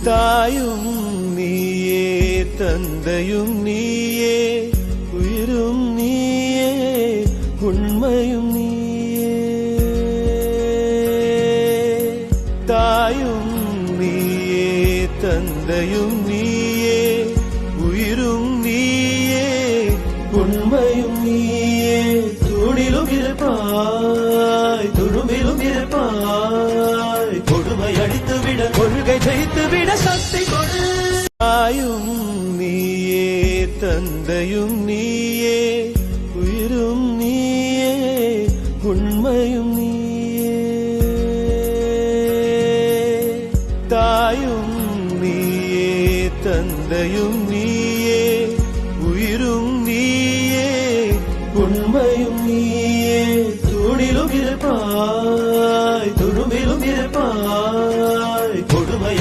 தாயும் நீயே தந்தையும் நீயே உயிரும் நீயே உண்மையும் நீயே தாயும் நீயே தந்தையும் நீயே உயிரும் நீயே உண்மையும் நீயே தூணிலும் இருப்பாய் துரும்பிலும் இருப்பாய் கொடுமை அடித்துவிட கொள்கை ஜெயித்துவிட சக்தி கொடு தாயும் நீயே தந்தையும் நீயே உயிரும் நீயே உண்மையும் நீயே தாயும் நீயே தந்தையும் நீயே